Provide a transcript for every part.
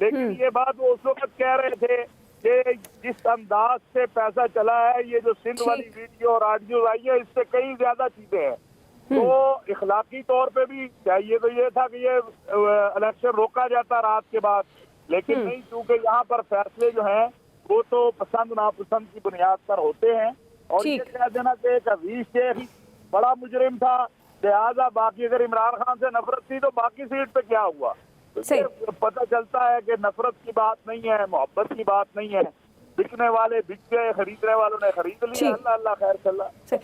لیکن یہ بات وہ اس وقت کہہ رہے تھے کہ جس انداز سے پیسہ چلا ہے، یہ جو سندھ والی ویڈیو اور آڈیو آئی ہے، اس سے کئی زیادہ چیزیں ہیں. تو اخلاقی طور پہ بھی چاہیے تو یہ تھا کہ یہ الیکشن روکا جاتا رات کے بعد، لیکن نہیں، کیونکہ یہاں پر فیصلے جو ہیں وہ تو پسند ناپسند کی بنیاد پر ہوتے ہیں. اور یہ کہہ دینا کہ ایک عزیز شیخ بڑا مجرم تھا، لہٰذا باقی اگر عمران خان سے نفرت تھی تو باقی سیٹ پہ کیا ہوا. پتہ چلتا ہے کہ نفرت کی بات نہیں ہے، محبت کی بات نہیں ہے. بکنے والے بک گئے، خریدنے والوں نے خرید لیا. اللہ اللہ خیر صلی.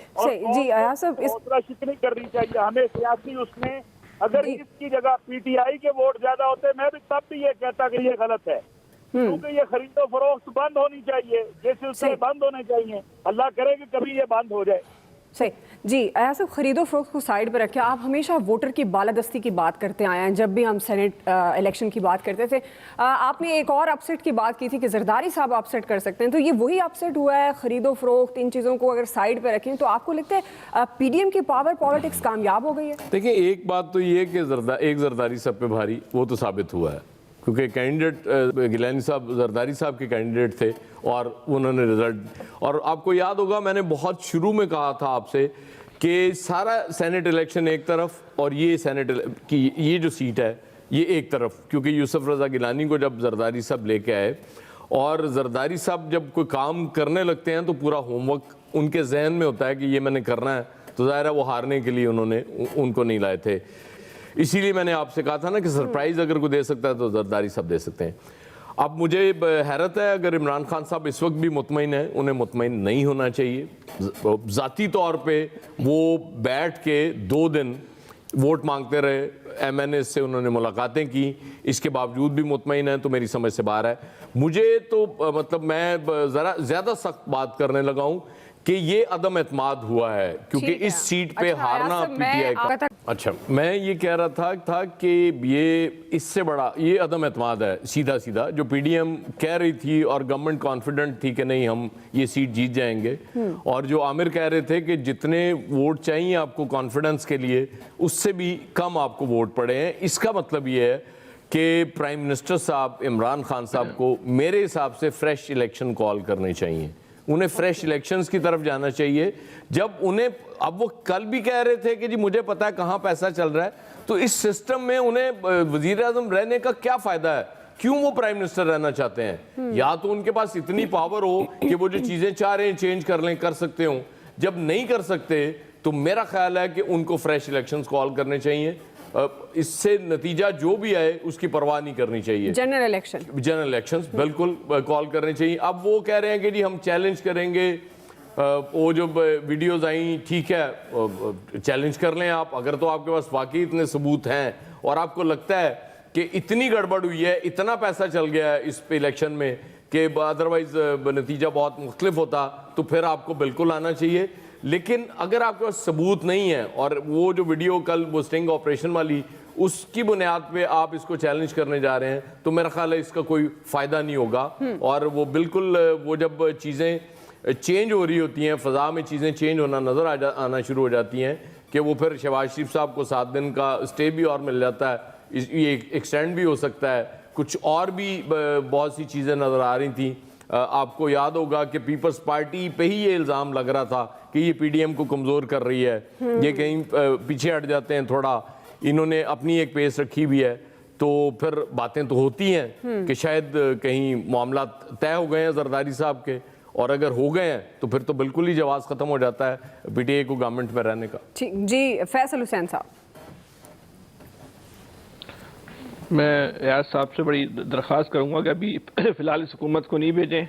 جی ایاز صاحب، حوصلہ شکنی کرنی چاہیے ہمیں سیاسی. اس میں اگر اس کی جگہ پی ٹی آئی کے ووٹ زیادہ ہوتے، میں بھی تب بھی یہ کہتا کہ یہ غلط ہے، کیونکہ یہ خرید و فروخت بند ہونی چاہیے، یہ سلسلے بند ہونے چاہیے. اللہ کرے کہ کبھی یہ بند ہو جائے. صحیح. جی ایاز صاحب، خرید و فروخت کو سائڈ پہ رکھیں، آپ ہمیشہ ووٹر کی بالادستی کی بات کرتے آئے ہیں. جب بھی ہم سینٹ الیکشن کی بات کرتے تھے، آپ نے ایک اور اپسیٹ کی بات کی تھی کہ زرداری صاحب اپسیٹ کر سکتے ہیں. تو یہ وہی اپسیٹ ہوا ہے؟ خرید و فروخت، ان چیزوں کو اگر سائڈ پہ رکھیں تو آپ کو لگتا ہے پی ڈی ایم کی پاور پالیٹکس کامیاب ہو گئی ہے؟ دیکھیں، ایک بات تو یہ کہ ایک زرداری سب پہ بھاری، وہ تو ثابت ہوا ہے، کیونکہ کینڈیڈیٹ گیلانی صاحب زرداری صاحب کے کینڈیڈیٹ تھے اور انہوں نے رزلٹ. اور آپ کو یاد ہوگا میں نے بہت شروع میں کہا تھا آپ سے کہ سارا سینٹ الیکشن ایک طرف اور یہ سینٹ کی یہ جو سیٹ ہے یہ ایک طرف، کیونکہ یوسف رضا گیلانی کو جب زرداری صاحب لے کے آئے اور زرداری صاحب جب کوئی کام کرنے لگتے ہیں تو پورا ہوم ورک ان کے ذہن میں ہوتا ہے کہ یہ میں نے کرنا ہے، تو ظاہر ہے وہ ہارنے کے لیے انہوں نے ان کو نہیں لائے تھے. اسی لیے میں نے آپ سے کہا تھا نا کہ سرپرائز اگر کوئی دے سکتا ہے تو زرداری صاحب دے سکتے ہیں. اب مجھے حیرت ہے اگر عمران خان صاحب اس وقت بھی مطمئن ہیں، انہیں مطمئن نہیں ہونا چاہیے. ذاتی طور پہ وہ بیٹھ کے 2 دن ووٹ مانگتے رہے، ایم این اے سے انہوں نے ملاقاتیں کی، اس کے باوجود بھی مطمئن ہیں، تو میری سمجھ سے باہر ہے. مجھے تو مطلب میں ذرا زیادہ سخت بات کرنے لگا ہوں کہ یہ عدم اعتماد ہوا ہے، کیونکہ اس سیٹ پہ ہارنا پی ٹی آئی کا. اچھا، میں یہ کہہ رہا تھا کہ یہ اس سے بڑا یہ عدم اعتماد ہے سیدھا جو پی ڈی ایم کہہ رہی تھی اور گورنمنٹ کانفیڈنٹ تھی کہ نہیں ہم یہ سیٹ جیت جائیں گے، اور جو عامر کہہ رہے تھے کہ جتنے ووٹ چاہیے آپ کو کانفیڈنس کے لیے اس سے بھی کم آپ کو ووٹ پڑے ہیں. اس کا مطلب یہ ہے کہ پرائم منسٹر صاحب عمران خان صاحب کو میرے حساب سے فریش الیکشن کال کرنے چاہیے، انہیں فریش الیکشنز کی طرف جانا چاہیے. جب انہیں اب وہ کل بھی کہہ رہے تھے کہ جی مجھے پتا ہے کہاں پیسہ چل رہا ہے، تو اس سسٹم میں انہیں وزیر اعظم رہنے کا کیا فائدہ ہے؟ کیوں وہ پرائم منسٹر رہنا چاہتے ہیں؟ یا تو ان کے پاس اتنی پاور ہو کہ وہ جو چیزیں چاہ رہے ہیں چینج کر لیں، کر سکتے ہوں. جب نہیں کر سکتے تو میرا خیال ہے کہ ان کو فریش الیکشنز کال کرنے چاہیے. اس سے نتیجہ جو بھی آئے اس کی پرواہ نہیں کرنی چاہیے. جنرل الیکشنز بالکل کال کرنے چاہیے. اب وہ کہہ رہے ہیں کہ جی ہم چیلنج کریں گے، وہ جو ویڈیوز آئیں ٹھیک ہے چیلنج کر لیں آپ، اگر تو آپ کے پاس واقعی اتنے ثبوت ہیں اور آپ کو لگتا ہے کہ اتنی گڑبڑ ہوئی ہے، اتنا پیسہ چل گیا ہے اس پہ الیکشن میں کہ ادروائز نتیجہ بہت مختلف ہوتا، تو پھر آپ کو بالکل آنا چاہیے. لیکن اگر آپ کے پاس ثبوت نہیں ہے اور وہ جو ویڈیو کل وہ سٹنگ آپریشن والی اس کی بنیاد پہ آپ اس کو چیلنج کرنے جا رہے ہیں، تو میرا خیال ہے اس کا کوئی فائدہ نہیں ہوگا. اور وہ بالکل وہ جب چیزیں چینج ہو رہی ہوتی ہیں، فضا میں چیزیں چینج ہونا نظر آنا شروع ہو جاتی ہیں کہ وہ پھر شہباز شریف صاحب کو 7 دن کا اسٹے بھی اور مل جاتا ہے، یہ ایکسٹینڈ بھی ہو سکتا ہے. کچھ اور بھی بہت سی چیزیں نظر آ رہی تھیں. آپ کو یاد ہوگا کہ پیپلز پارٹی پہ ہی یہ الزام لگ رہا تھا کہ یہ پی ڈی ایم کو کمزور کر رہی ہے، یہ کہیں پیچھے ہٹ جاتے ہیں تھوڑا. انہوں نے اپنی ایک پیس رکھی بھی ہے، تو پھر باتیں تو ہوتی ہیں کہ شاید کہیں معاملات طے ہو گئے ہیں زرداری صاحب کے، اور اگر ہو گئے ہیں تو پھر تو بالکل ہی جواز ختم ہو جاتا ہے پی ٹی آئی کو گورنمنٹ میں رہنے کا. جی فیصل حسین صاحب، میں ایاز صاحب سے بڑی درخواست کروں گا کہ ابھی فی الحال اس حکومت کو نہیں بھیجیں.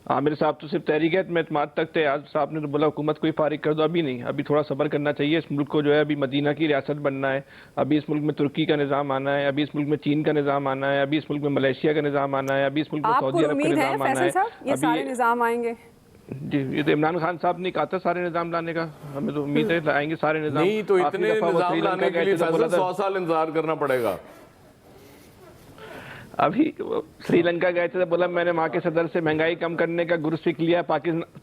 عامر صاحب تو صرف تحریک میں اعتماد تک تھے، ایاز صاحب نے تو بولا حکومت کو ہی فارغ کر دو. ابھی نہیں، ابھی تھوڑا صبر کرنا چاہیے. اس ملک کو جو ہے ابھی مدینہ کی ریاست بننا ہے، ابھی اس ملک میں ترکی کا نظام آنا ہے، ابھی اس ملک میں چین کا نظام آنا ہے، ابھی اس ملک میں ملیشیا کا نظام آنا ہے، ابھی اس ملک میں سعودی عرب کا نظام آنا ہے. یہ سارے نظام آئیں گے؟ جی یہ تو عمران خان صاحب نے کہا تھا سارے نظام لانے کا، ہمیں تو امید ہے لائیں گے سارے نظام. نہیں تو اتنے نظام لانے کے لیے 100 سال انتظار کرنا پڑے گا. ابھی سری لنکا گئے تھے، بولا میں نے وہاں کے صدر سے مہنگائی کم کرنے کا گرسفک لیا،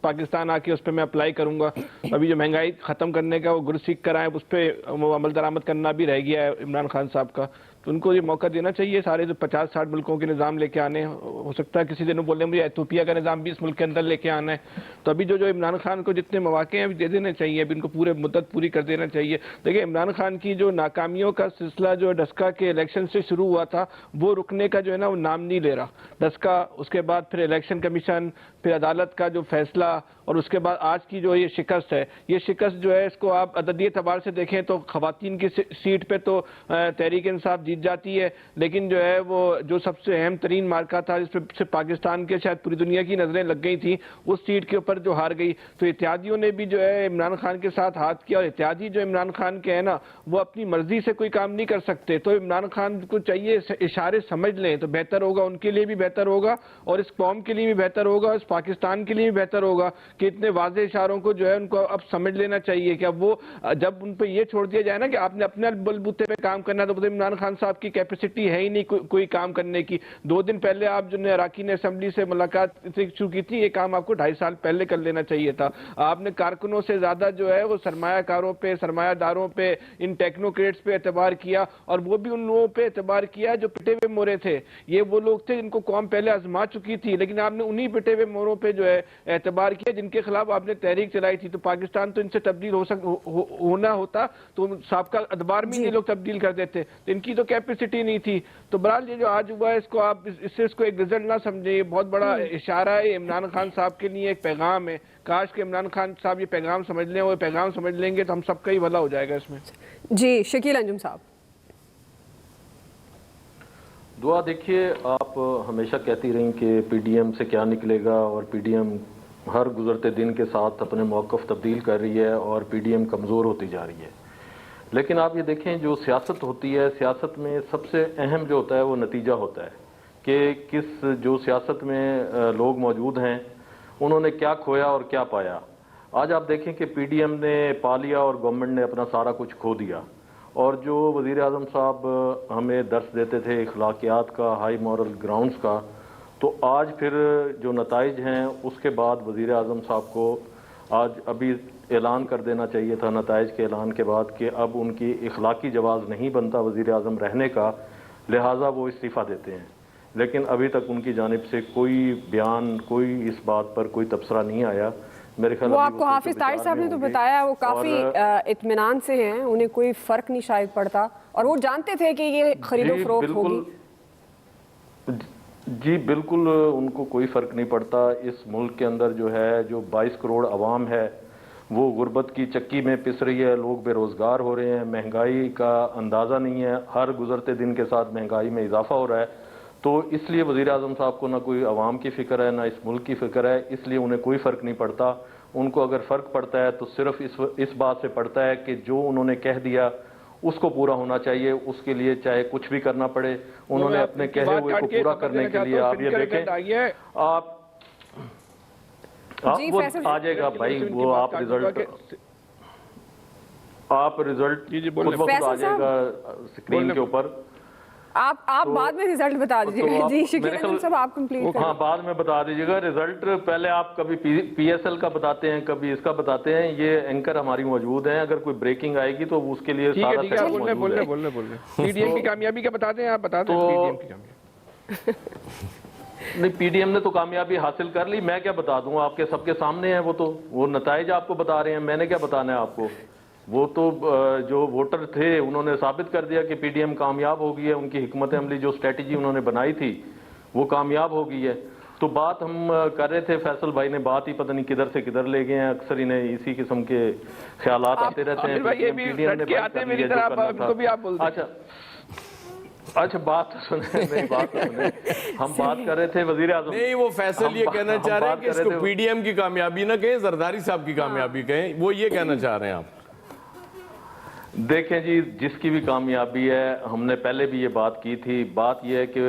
پاکستان آ کے اس پہ میں اپلائی کروں گا. ابھی جو مہنگائی ختم کرنے کا وہ گرسفک کرائیں، اس پہ وہ عمل درآمد کرنا بھی رہ گیا ہے عمران خان صاحب کا. تو ان کو یہ موقع دینا چاہیے. سارے جو 50-60 ملکوں کے نظام لے کے آنے, ہو سکتا ہے کسی دن بولے مجھے ایتھوپیا کا نظام 20 ملک کے اندر لے کے آنا ہے, تو ابھی جو عمران خان کو جتنے مواقع ہیں ابھی دے دینے چاہیے, ابھی ان کو پورے مدت پوری کر دینا چاہیے. دیکھیں عمران خان کی جو ناکامیوں کا سلسلہ جو ڈسکا کے الیکشن سے شروع ہوا تھا وہ رکنے کا جو ہے نا وہ نام نہیں لے رہا. ڈسکا, اس کے بعد پھر الیکشن کمیشن, پھر عدالت کا جو فیصلہ, اور اس کے بعد آج کی جو یہ شکست ہے, یہ شکست جو ہے اس کو آپ عددی اعتبار سے دیکھیں تو خواتین کی سیٹ پہ تو تحریک انصاف جیت جاتی ہے, لیکن جو ہے وہ جو سب سے اہم ترین مارکا تھا جس پہ پاکستان کے شاید پوری دنیا کی نظریں لگ گئی تھیں, اس سیٹ کے اوپر جو ہار گئی. تو اتحادیوں نے بھی جو ہے عمران خان کے ساتھ ہاتھ کیا, اور اتحادی جو عمران خان کے ہیں نا وہ اپنی مرضی سے کوئی کام نہیں کر سکتے. تو عمران خان کو چاہیے اشارے سمجھ لیں تو بہتر ہوگا, ان کے لیے بھی بہتر ہوگا اور اس قوم کے لیے بھی بہتر ہوگا, اس پاکستان کے لیے بھی بہتر ہوگا کہ اتنے واضح اشاروں کو جو ہے ان کو اب سمجھ لینا چاہیے کہ اب وہ جب ان پہ یہ چھوڑ دیا جائے نا کہ آپ نے اپنے بلبوتے پہ کام کرنا, تو عمران خان صاحب کی کیپیسٹی ہے ہی نہیں کوئی کام کرنے کی. 2 دن پہلے آپ جو نے اراکین اسمبلی سے ملاقات شروع کی تھی, یہ کام آپ کو 2.5 سال پہلے کر لینا چاہیے تھا. آپ نے کارکنوں سے زیادہ جو ہے وہ سرمایہ کاروں پہ, سرمایہ داروں پہ, ان ٹیکنوکریٹس پہ اعتبار کیا, اور وہ بھی ان لوگوں پہ اعتبار کیا جو پٹے ہوئے مورے تھے. یہ وہ لوگ تھے جن کو قوم پہلے آزما چکی تھی, لیکن آپ نے انہی پٹے ہوئے موروں پہ جو ہے اعتبار کیا جن کے خلاف آپ نے تحریک چلائی تھی. تو پاکستان تو ان سے تبدیل ہونا ہوتا تو سابقہ ادوار میں یہ لوگ تبدیل کر دیتے, تو ان کی تو کیپیسٹی نہیں تھی. تو بہرحال یہ جو آج ہوا ہے اس کو آپ اس کو ایک رزلٹ نہ سمجھیں, یہ بہت بڑا اشارہ ہے عمران خان صاحب کے لیے, ایک پیغام ہے. کاش کہ عمران خان صاحب یہ پیغام سمجھ لیں, وہ پیغام سمجھ لیں گے تو ہم سب کا ہی بھلا ہو جائے گا اس میں. جی شکیل انجم صاحب. دعا دیکھیے, آپ ہمیشہ کہتی رہیں کہ پی ڈی ایم سے کیا نکلے گا, اور پی ڈی ایم ہر گزرتے دن کے ساتھ اپنے موقف تبدیل کر رہی ہے اور پی ڈی ایم کمزور ہوتی جا رہی ہے. لیکن آپ یہ دیکھیں جو سیاست ہوتی ہے, سیاست میں سب سے اہم جو ہوتا ہے وہ نتیجہ ہوتا ہے کہ کس جو سیاست میں لوگ موجود ہیں انہوں نے کیا کھویا اور کیا پایا. آج آپ دیکھیں کہ پی ڈی ایم نے پا لیا اور گورنمنٹ نے اپنا سارا کچھ کھو دیا, اور جو وزیر اعظم صاحب ہمیں درس دیتے تھے اخلاقیات کا, ہائی مورل گراؤنڈز کا, تو آج پھر جو نتائج ہیں اس کے بعد وزیر اعظم صاحب کو آج ابھی اعلان کر دینا چاہیے تھا نتائج کے اعلان کے بعد کہ اب ان کی اخلاقی جواز نہیں بنتا وزیر اعظم رہنے کا, لہٰذا وہ استعفیٰ دیتے ہیں. لیکن ابھی تک ان کی جانب سے کوئی بیان, کوئی اس بات پر کوئی تبصرہ نہیں آیا. میرے خیال وہ آپ کو حافظ طاہر صاحب نے تو بتایا وہ کافی اطمینان سے ہیں, انہیں کوئی فرق نہیں شاید پڑتا, اور وہ جانتے تھے کہ یہ خرید و فروخت ہوگی. جی بالکل, ان کو کوئی فرق نہیں پڑتا. اس ملک کے اندر جو ہے جو 22 کروڑ عوام ہے وہ غربت کی چکی میں پس رہی ہے, لوگ بے روزگار ہو رہے ہیں, مہنگائی کا اندازہ نہیں ہے, ہر گزرتے دن کے ساتھ مہنگائی میں اضافہ ہو رہا ہے. تو اس لیے وزیر اعظم صاحب کو نہ کوئی عوام کی فکر ہے نہ اس ملک کی فکر ہے, اس لیے انہیں کوئی فرق نہیں پڑتا. ان کو اگر فرق پڑتا ہے تو صرف اس بات سے پڑتا ہے کہ جو انہوں نے کہہ دیا اس کو پورا ہونا چاہیے, اس کے لیے چاہے کچھ بھی کرنا پڑے. انہوں نے اپنے کہے ہوئے کو پورا کرنے کے لیے آپ یہ دیکھیں, وہ آ جائے گا بھائی, وہ آپ رزلٹ خود بخود آ جائے گا اسکرین کے اوپر. آپ بعد میں ریزلٹ بتا دیجیے. جی شکیل انجم صاحب آپ کمپلیٹ کریں. ہاں بعد میں بتا دیجیے گا رزلٹ. پہلے آپ کبھی پی ایس ایل کا بتاتے ہیں, کبھی اس کا بتاتے ہیں. یہ اینکر ہماری موجود ہیں, اگر کوئی بریکنگ آئے گی تو اس کے لیے سارا سیٹ موجود ہے. بولنے پی ڈی ایم کی کامیابی کا بتاتے ہیں, آپ بتا دیں پی ڈی ایم کی کامیابی. نہیں, پی ڈی ایم نے تو کامیابی حاصل کر لی, میں کیا بتا دوں, آپ کے سب کے سامنے ہیں. وہ نتائج آپ کو بتا رہے ہیں, میں نے کیا بتانا ہے آپ کو. وہ تو جو ووٹر تھے انہوں نے ثابت کر دیا کہ پی ڈی ایم کامیاب ہو گئی ہے, ان کی حکمت عملی جو اسٹریٹجی انہوں نے بنائی تھی وہ کامیاب ہو گئی ہے. تو بات ہم کر رہے تھے, فیصل بھائی نے بات ہی پتہ نہیں کدھر سے کدھر لے گئے ہیں. اکثر انہیں اسی قسم کے خیالات آتے رہتے ہیں. اچھا بات سنیں, ہم بات کر رہے تھے وزیر اعظم. نہیں, وہ فیصل یہ کہنا چاہ رہے ہیں کہ اس کو پی ڈی ایم کی کامیابی نہ کہیں, زرداری صاحب کی کامیابی کہیں, وہ یہ کہنا چاہ رہے ہیں آپ. دیکھیں جی, جس کی بھی کامیابی ہے, ہم نے پہلے بھی یہ بات کی تھی. بات یہ ہے کہ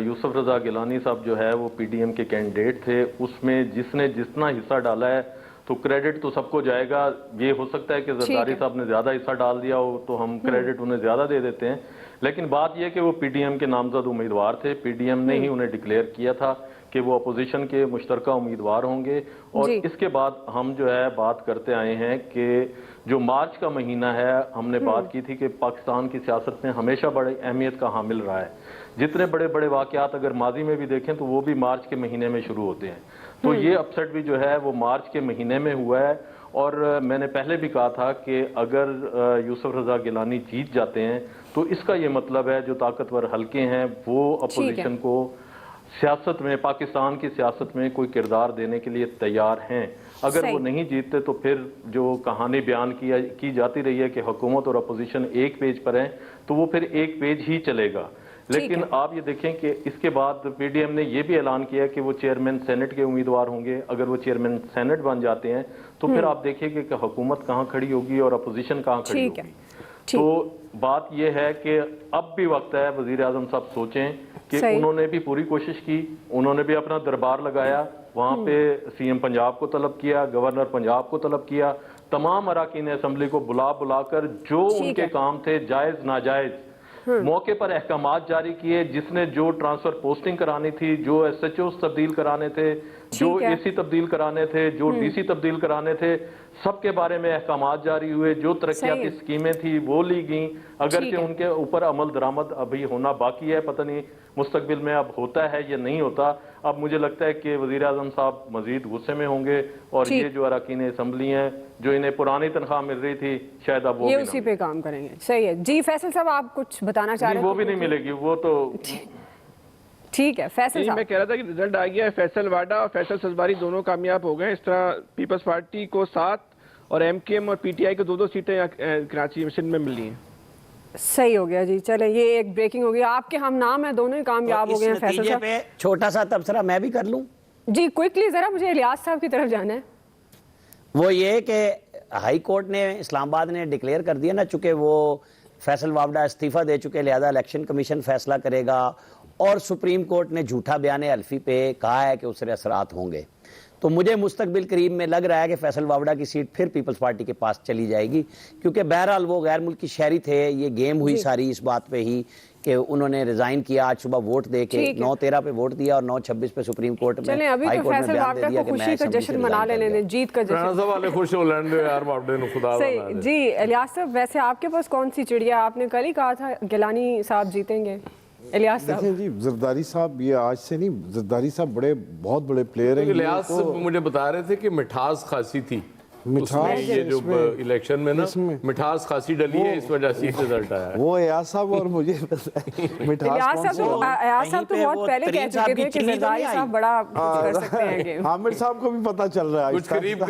یوسف رضا گیلانی صاحب جو ہے وہ پی ڈی ایم کے کینڈیڈیٹ تھے, اس میں جس نے جتنا حصہ ڈالا ہے تو کریڈٹ تو سب کو جائے گا. یہ ہو سکتا ہے کہ زرداری صاحب نے زیادہ حصہ ڈال دیا ہو تو ہم کریڈٹ انہیں زیادہ دے دیتے ہیں, لیکن بات یہ کہ وہ پی ڈی ایم کے نامزد امیدوار تھے, پی ڈی ایم نے ہی انہیں ڈکلیئر کیا تھا. کہ وہ اپوزیشن کے مشترکہ امیدوار ہوں گے، اور جی اس کے بعد ہم جو ہے بات کرتے آئے ہیں کہ جو مارچ کا مہینہ ہے، ہم نے بات کی تھی کہ پاکستان کی سیاست میں ہمیشہ بڑی اہمیت کا حامل رہا ہے. جتنے بڑے بڑے واقعات اگر ماضی میں بھی دیکھیں تو وہ بھی مارچ کے مہینے میں شروع ہوتے ہیں. تو یہ اپسٹ بھی جو ہے وہ مارچ کے مہینے میں ہوا ہے. اور میں نے پہلے بھی کہا تھا کہ اگر یوسف رضا گیلانی جیت جاتے ہیں تو اس کا یہ مطلب ہے جو طاقتور حلقے ہیں وہ اپوزیشن کو سیاست میں، پاکستان کی سیاست میں کوئی کردار دینے کے لیے تیار ہیں. اگر وہ نہیں جیتتے تو پھر جو کہانی بیان کی جاتی رہی ہے کہ حکومت اور اپوزیشن ایک پیج پر ہیں، تو وہ پھر ایک پیج ہی چلے گا. لیکن آپ یہ دیکھیں کہ اس کے بعد پی ڈی ایم نے یہ بھی اعلان کیا کہ وہ چیئرمین سینٹ کے امیدوار ہوں گے. اگر وہ چیئرمین سینٹ بن جاتے ہیں تو پھر آپ دیکھیں کہ حکومت کہاں کھڑی ہوگی اور اپوزیشن کہاں کھڑی ہوگی. تو بات یہ ہے کہ اب بھی وقت ہے وزیر اعظم صاحب سوچیں کہ انہوں نے بھی پوری کوشش کی، انہوں نے بھی اپنا دربار لگایا، وہاں پہ سی ایم پنجاب کو طلب کیا، گورنر پنجاب کو طلب کیا، تمام اراکین اسمبلی کو بلا کر جو ان کے کام تھے جائز ناجائز موقع پر احکامات جاری کیے. جس نے جو ٹرانسفر پوسٹنگ کرانی تھی، جو ایس ایچ اوز تبدیل کرانے تھے، جو اے سی تبدیل کرانے تھے، جو ڈی سی تبدیل کرانے تھے، سب کے بارے میں احکامات جاری ہوئے. جو ترقیاتی اسکیمیں تھی وہ لی گئیں، اگرچہ ان کے اوپر عمل درآمد ابھی ہونا باقی ہے. پتہ نہیں مستقبل میں اب ہوتا ہے یا نہیں ہوتا. اب مجھے لگتا ہے کہ وزیر اعظم صاحب مزید غصے میں ہوں گے، اور یہ جو اراکین اسمبلی ہیں جو انہیں پرانی تنخواہ مل رہی تھی شاید اب وہ یہ اسی پہ کام کریں گے. صحیح ہے جی. فیصل صاحب آپ کچھ بتانا چاہ رہے ہیں؟ وہ بھی نہیں ملے گی، وہ تو ٹھیک ہے. فیصل صاحب میں کہہ رہا تھا کہ رزلٹ آ گیا ہے، فیصل واڈا اور فیصل سزباری دونوں کامیاب ہو گئے. اس طرح پیپلز پارٹی کو 7 اور ایم کے ایم اور پی ٹی آئی کو 2 سیٹیں کراچی سندھ میں ملی ہیں. صحیح ہو گیا جی. چلیں یہ ایک بریکنگ ہو گئی. آپ کے ہم نام ہیں، دونوں ہی کامیاب ہو گئے ہیں. فیصل صاحب چھوٹا سا تبصرہ میں بھی کر لوں جی کوئکلی، ذرا مجھے الیاس صاحب کی طرف جانا ہے. وہ یہ کہ ہائی کورٹ نے اسلام آباد نے ڈکلیئر کر دیا نا، چونکہ وہ فیصل واوڈا استعفیٰ دے چکے، لہذا الیکشن کمیشن فیصلہ کرے گا، اور سپریم کورٹ نے جھوٹا بیان حلفی پہ کہا ہے کہ اس سے اثرات ہوں گے. تو مجھے مستقبل قریب میں لگ رہا ہے کہ فیصل واوڈا کی سیٹ پھر پیپلز پارٹی کے پاس چلی جائے گی، کیونکہ بہرحال وہ غیر ملکی شہری تھے. یہ گیم ہوئی ساری اس بات پہ ہی کہ انہوں نے ریزائن کیا آج صبح ووٹ دے کے، 9/13 پہ ووٹ دیا اور 9/26 پہ سپریم کورٹ میں چلیں ابھی تو فیصل واوڈا کو خوشی کا جشن منا لینے دیں، جیت کا جشن. سب والے خوش ہو لینڈ یار واوڈے نو خدا. صحیح جی. الیاس صاحب ویسے آپ کے پاس کون سی چڑیا؟ آپ نے کل ہی کہا تھا گیلانی صاحب جیتیں گے. الیاس صاحب دیکھیں جی، زرداری صاحب یہ آج سے نہیں، زرداری صاحب بہت بڑے پلیئر ہیں. الیاس مجھے بتا رہے تھے کہ مٹھاس خاصی تھی اس میں، یہ جو الیکشن میں نا مٹھاس خاصی ڈلی ہے، اس وجہ سے رزلٹ آیا ہے. وہ ایاز صاحب اور مجھے الیاس صاحب تو بہت پہلے کہہ چکے تھے کہ زرداری صاحب بڑا کچھ کر سکتے ہیں. حامد صاحب کو بھی پتا چل رہا ہے کچھ قریب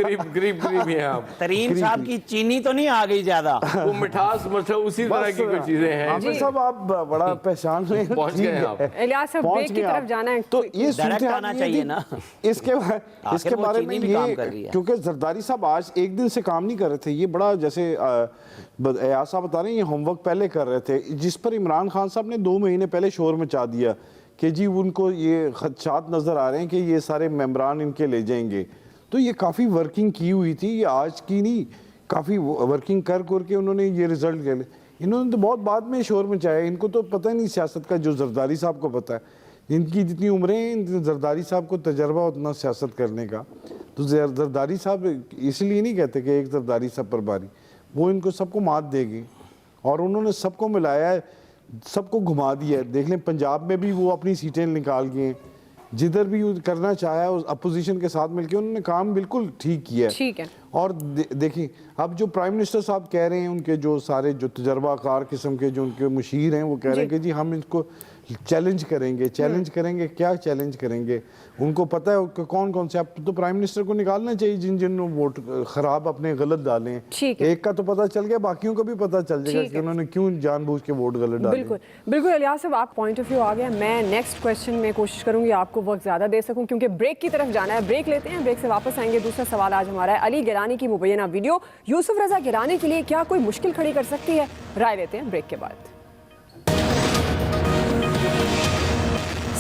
ہی ہیں آپ. ترین صاحب کی چینی تو نہیں آ گئی زیادہ، وہ مٹھاس اسی طرح کی کوئی چیزیں ہیں. حامد صاحب آپ بڑا پہچان رہے ہیں، پہنچ گئے آپ. الیاس صاحب بریک کی طرف جانا ہے تو یہ ڈائریکٹ آنا چاہیے نا. اس کے بارے میں یہ، کیونکہ زرداری صاحب آج ایک دن سے کام نہیں کر رہے تھے. یہ بڑا جیسے ایاز صاحب بتا رہے ہیں، یہ ہوم ورک پہلے کر رہے تھے، جس پر عمران خان صاحب نے 2 مہینے پہلے شور مچا دیا کہ جی ان کو یہ خدشات نظر آ رہے ہیں کہ یہ سارے ممبران ان کے لے جائیں گے. تو یہ کافی ورکنگ کی ہوئی تھی، یہ آج کی نہیں، کافی ورکنگ کر کے انہوں نے یہ رزلٹ لے لے. انہوں نے تو بہت بعد میں شور مچایا، ان کو تو پتہ نہیں سیاست کا جو زرداری صاحب کو پتہ ہے. ان کی جتنی عمریں ہیں، زرداری صاحب کو تجربہ اتنا سیاست کرنے کا. تو زرداری صاحب اس لیے نہیں کہتے کہ ایک زرداری صاحب پر باری، وہ ان کو سب کو مات دے گی، اور انہوں نے سب کو ملایا ہے، سب کو گھما دیا ہے. دیکھ لیں پنجاب میں بھی وہ اپنی سیٹیں نکال گئے ہیں، جدھر بھی کرنا چاہا ہے اپوزیشن کے ساتھ مل کے انہوں نے کام بالکل ٹھیک کیا ہے. ٹھیک ہے. اور دیکھیں اب جو پرائم منسٹر صاحب کہہ رہے ہیں، ان کے جو سارے جو تجربہ کار قسم کے جو ان کے مشیر ہیں، وہ کہہ رہے ہیں کہ جی ہم اس کو چیلنج کریں گے. کیا چیلنج کریں گے؟ ان کو پتہ ہے کہ کون سے. اب تو پرائم منسٹر کو نکالنا چاہیے جن ووٹ خراب اپنے غلط ڈالے ہیں. ایک کا تو پتہ چل گیا، باقیوں کو بھی پتہ چل جائے گا کہ انہوں نے کیوں جان بوجھ کے ووٹ غلط ڈالے. بالکل الیاس صاحب آپ پوائنٹ آف ویو آ گیا. میں نیکسٹ کویسچن میں کوشش کروں گی آپ کو وقت زیادہ دے سکوں، کیونکہ بریک کی طرف جانا ہے. بریک لیتے ہیں، بریک سے واپس آئیں گے. دوسرا سوال آج ہمارا ہے علی گیلانی کی مبینہ ویڈیو یوسف رضا گیلانی کے لیے کیا کوئی مشکل کھڑی کر سکتی ہے؟ رائے لیتے ہیں بریک کے بعد.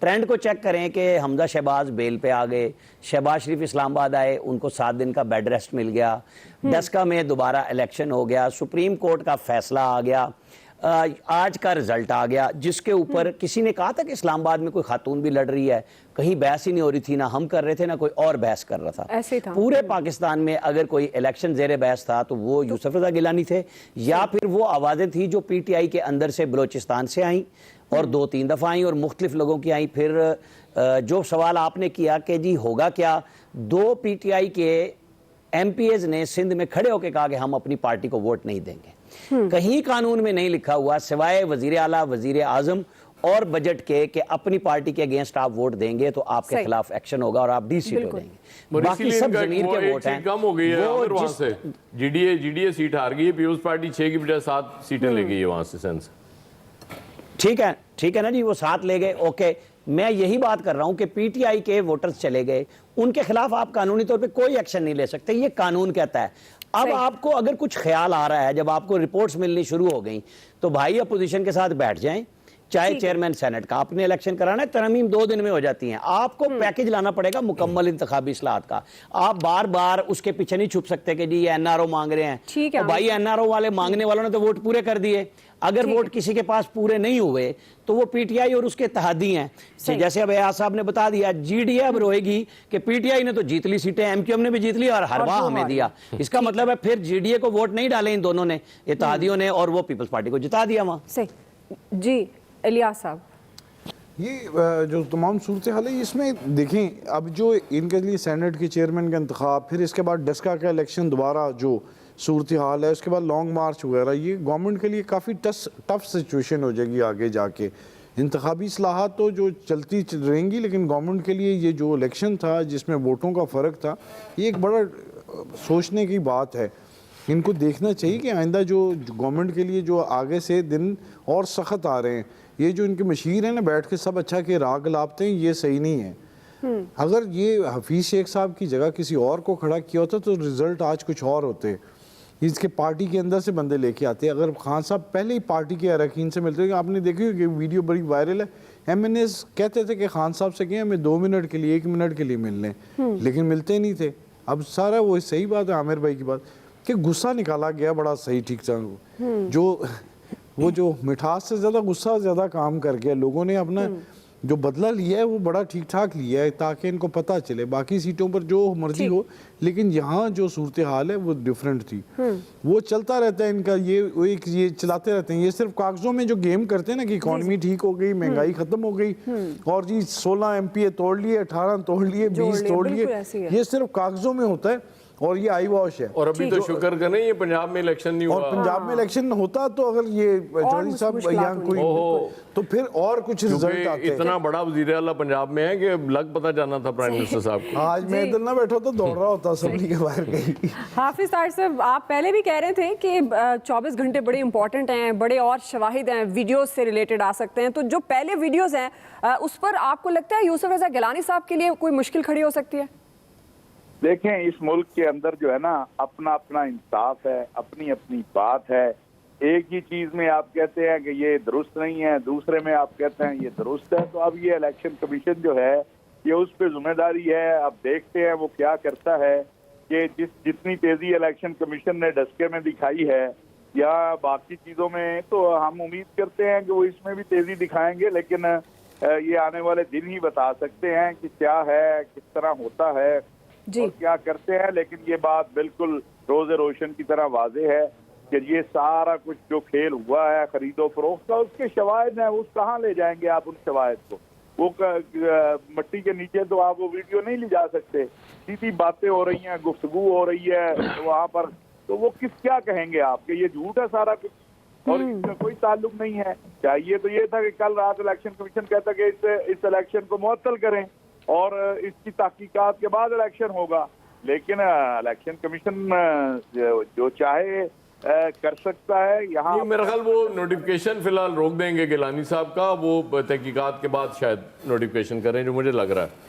ٹرینڈ کو چیک کریں کہ حمزہ شہباز بیل پہ آ گئے, شہباز شریف اسلام آباد آئے, ان کو 7 دن کا بیڈ ریسٹ مل گیا, ڈسکا میں دوبارہ الیکشن ہو گیا, سپریم کورٹ کا فیصلہ آ گیا, آج کا رزلٹ آ گیا, جس کے اوپر کسی نے کہا تھا کہ اسلام آباد میں کوئی خاتون بھی لڑ رہی ہے, کہیں بحث ہی نہیں ہو رہی تھی, نہ ہم کر رہے تھے نہ کوئی اور بحث کر رہا تھا. ایسے ہی تھا. پورے پاکستان میں اگر کوئی الیکشن زیر بحث تھا تو وہ یوسف رضا گیلانی تھے, یا پھر وہ آوازیں تھیں جو پی ٹی آئی کے اندر سے بلوچستان سے آئیں اور 2-3 دفعہ آئیں اور مختلف لوگوں کی آئیں. پھر جو سوال آپ نے کیا کہ جی ہوگا کیا, 2 پی ٹی آئی کے ایم پی ایز نے سندھ میں کھڑے ہو کے کہا کہ ہم اپنی پارٹی کو ووٹ نہیں دیں گے. کہیں قانون میں نہیں لکھا ہوا سوائے وزیر اعلیٰ, وزیر اعظم اور بجٹ کے کہ اپنی پارٹی کے اگینسٹ آپ ووٹ دیں گے تو آپ کے خلاف ایکشن ہوگا اور آپ ڈی سیٹ ہو جائیں گے. باقی سب ضمیر کے ووٹ ہیں. کم ہو گئی ہے وہاں سے, جی ڈی اے سیٹ ہار گئی ہے, پیپلز پارٹی 6 کی بجائے 7 سیٹیں لے گئی ہے وہاں سے سینس. ٹھیک ہے نا جی, وہ 7 لے گئے, اوکے. میں یہی بات کر رہا ہوں کہ پی ٹی آئی کے ووٹرز چلے گئے, ان کے خلاف آپ قانونی طور پہ کوئی ایکشن نہیں لے سکتے, یہ قانون کہتا ہے. اب آپ کو اگر کچھ خیال آ رہا ہے, جب آپ کو رپورٹس ملنی شروع ہو گئیں تو بھائی اپوزیشن کے ساتھ بیٹھ جائیں, چاہے چیئرمین سینٹ کا آپ نے الیکشن کرانا ہے, ترمیم 2 دن میں ہو جاتی ہیں. آپ کو پیکج لانا پڑے گا مکمل انتخابی اصلاحات کا. آپ بار بار اس کے پیچھے نہیں چھپ سکتے کہ جی یہ این آر او مانگ رہے ہیں. بھائی این آر او والے مانگنے والوں نے تو ووٹ پورے کر دیے, اگر ووٹ کسی کے پاس پورے نہیں ہوئے تو وہ پی ٹی آئی اور اس کے اتحادی ہیں. جیسے اب ایاز صاحب نے بتا دیا, جی ڈی اے اب روئے گی کہ پی ٹی آئی نے تو جیت لی سیٹیں, ایم کیو ایم نے بھی جیت لی اور ہر واہ ہمیں دیا. اس کا مطلب ہے پھر جی ڈی اے کو ووٹ نہیں ڈالے ان دونوں نے, اتحادیوں نے, اور وہ پیپلز پارٹی کو جتا دیا وہاں. صحیح. جی الیاس صاحب, یہ جو تمام صورتحال ہے اس میں دیکھیں, اب جو ان کے لیے سینٹ کے چیئرمین کا انتخاب, پھر اس کے بعد ڈسکا کا الیکشن دوبارہ جو صورتحال ہے, اس کے بعد لانگ مارچ وغیرہ, یہ گورنمنٹ کے لیے کافی ٹف سچویشن ہو جائے گی آگے جا کے. انتخابی اصلاحات تو جو چلتی رہیں گی, لیکن گورنمنٹ کے لیے یہ جو الیکشن تھا جس میں ووٹوں کا فرق تھا, یہ ایک بڑا سوچنے کی بات ہے. ان کو دیکھنا چاہیے کہ آئندہ جو گورنمنٹ کے لیے جو آگے سے دن اور سخت آ رہے ہیں, یہ جو ان کے مشیر ہیں نا بیٹھ کے سب اچھا کہ راگ لاپتے ہیں, یہ صحیح نہیں ہے. اگر یہ حفیظ شیخ صاحب کی جگہ کسی اور کو کھڑا کیا ہوتا تو رزلٹ آج کچھ اور ہوتے. اس کے پارٹی کے اندر سے بندے لے کے آتے. اگر خان صاحب پہلے ہی پارٹی کے اراکین سے ملتے ہیں, آپ نے دیکھی کہ ویڈیو بڑی وائرل ہے, ایم این ایز کہتے تھے کہ خان صاحب سے کہ ہمیں 2 منٹ کے لیے 1 منٹ کے لیے مل لیں, لیکن ملتے نہیں تھے. اب سارا وہ صحیح بات ہے عامر بھائی کی بات کہ غصہ نکالا گیا بڑا صحیح ٹھیک ٹھاک, جو مٹھاس سے زیادہ غصہ زیادہ کام کر گیا. لوگوں نے اپنا جو بدلہ لیا ہے وہ بڑا ٹھیک ٹھاک لیا ہے تاکہ ان کو پتہ چلے. باقی سیٹوں پر جو مرضی ہو, لیکن یہاں جو صورتحال ہے وہ ڈیفرنٹ تھی. وہ چلتا رہتا ہے ان کا, یہ چلاتے رہتے ہیں. یہ صرف کاغذوں میں جو گیم کرتے ہیں نا کہ اکانومی ٹھیک ہو گئی, مہنگائی ختم ہو گئی, اور جی 16 ایم پی اے توڑ لیے, 18 توڑ لیے, 20 توڑ لیے, یہ صرف کاغذوں میں ہوتا ہے اور یہ آئی واش ہے. اور ابھی تو شکر کریں یہ پنجاب میں الیکشن نہیں ہوا, اور پنجاب میں الیکشن ہوتا تو اگر یہ چودھری صاحب یہاں کوئی تو پھر اور کچھ رزلٹ آتے. اتنا بڑا وزیر اعلیٰ پنجاب میں ہے کہ لگ پتہ جانا تھا پرائم منسٹر صاحب کو. آج میں ادھر نہ بیٹھا تو دوڑ رہا ہوتا اسمبلی کے باہر کہیں. حافظ طاہر صاحب, آپ پہلے بھی کہہ رہے تھے کہ 24 گھنٹے بڑے امپورٹنٹ ہیں, بڑے اور شواہد ہیں, ویڈیوز سے ریلیٹڈ آ سکتے ہیں. تو جو پہلے ویڈیوز ہیں اس پر آپ کو لگتا ہے یوسف رضا گیلانی صاحب کے لیے کوئی مشکل کھڑی ہو سکتی ہے؟ دیکھیں, اس ملک کے اندر جو ہے نا اپنا اپنا انصاف ہے, اپنی اپنی بات ہے. ایک ہی چیز میں آپ کہتے ہیں کہ یہ درست نہیں ہے, دوسرے میں آپ کہتے ہیں یہ درست ہے. تو اب یہ الیکشن کمیشن جو ہے یہ اس پہ ذمہ داری ہے. اب دیکھتے ہیں وہ کیا کرتا ہے کہ جتنی تیزی الیکشن کمیشن نے ڈسکے میں دکھائی ہے یا باقی چیزوں میں, تو ہم امید کرتے ہیں کہ وہ اس میں بھی تیزی دکھائیں گے. لیکن یہ آنے والے دن ہی بتا سکتے ہیں کہ کیا ہے, کس طرح ہوتا ہے اور کیا کرتے ہیں. لیکن یہ بات بالکل روز روشن کی طرح واضح ہے کہ یہ سارا کچھ جو کھیل ہوا ہے خرید و فروخت کا, اس کے شواہد ہیں. اس کہاں لے جائیں گے آپ ان شواہد کو؟ وہ مٹی کے نیچے تو آپ وہ ویڈیو نہیں لے جا سکتے. سیدھی باتیں ہو رہی ہیں, گفتگو ہو رہی ہے وہاں پر, تو وہ کیا کہیں گے آپ کہ یہ جھوٹ ہے سارا کچھ اور اس کا کوئی تعلق نہیں ہے. چاہیے تو یہ تھا کہ کل رات الیکشن کمیشن کہتا کہ اس الیکشن کو معطل کریں اور اس کی تحقیقات کے بعد الیکشن ہوگا. لیکن الیکشن کمیشن جو چاہے کر سکتا ہے. یہاں میرا خیال وہ نوٹیفکیشن فی الحال روک دیں گے گیلانی صاحب کا, وہ تحقیقات کے بعد شاید نوٹیفکیشن کریں, جو مجھے لگ رہا ہے.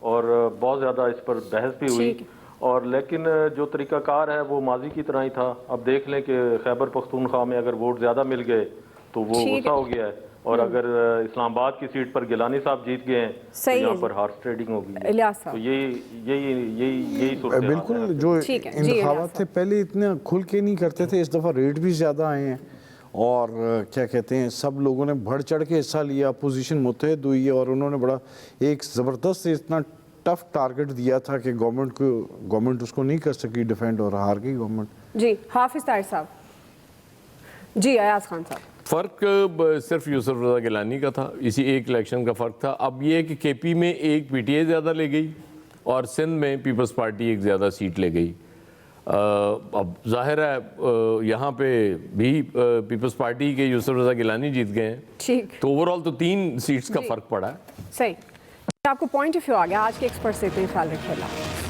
اور بہت زیادہ اس پر بحث بھی ہوئی، ٹھیک۔ اور لیکن جو طریقہ کار ہے وہ ماضی کی طرح ہی تھا. اب دیکھ لیں کہ خیبر پختونخوا میں اگر ووٹ زیادہ مل گئے تو وہ ٹھیک غصہ ہو گیا ہے، اور اگر اسلام آباد کی سیٹ پر گیلانی صاحب جیت گئے ہیں تو صحیح ہے یہاں جی۔ پر ہارس ٹریڈنگ ہوگی. الیاس تو صاحب یہی صورت حال بالکل ہے. جو ٹھیک ہے جی، انتخابات تھے پہلے اتنے کھل کے نہیں کرتے تھے، اس دفعہ ریٹ بھی زیادہ آئے ہیں، اور کیا کہتے ہیں سب لوگوں نے بڑھ چڑھ کے حصہ لیا، اپوزیشن متحد ہوئی ہے، اور انہوں نے بڑا ایک زبردست اتنا ٹف ٹارگٹ دیا تھا کہ گورنمنٹ اس کو نہیں کر سکی ڈیفینڈ، اور ہار گئی گورنمنٹ. جی حافظ طاہر صاحب. جی ایاز خان صاحب. فرق صرف یوسف رضا گیلانی کا تھا، اسی ایک الیکشن کا فرق تھا. اب یہ ہے کہ کے پی میں ایک پی ٹی آئی زیادہ لے گئی اور سندھ میں پیپلز پارٹی ایک زیادہ سیٹ لے گئی. اب ظاہر ہے یہاں پہ بھی پیپلز پارٹی کے یوسف رضا گیلانی جیت گئے ہیں، ٹھیک تو اوور آل تو 3 سیٹس کا جی۔ فرق پڑا ہے. صحیح. آپ کو پوائنٹ آف ویو آ گیا. آج کے ایکسپرٹ سے اتنے خیال رکھیے. اللہ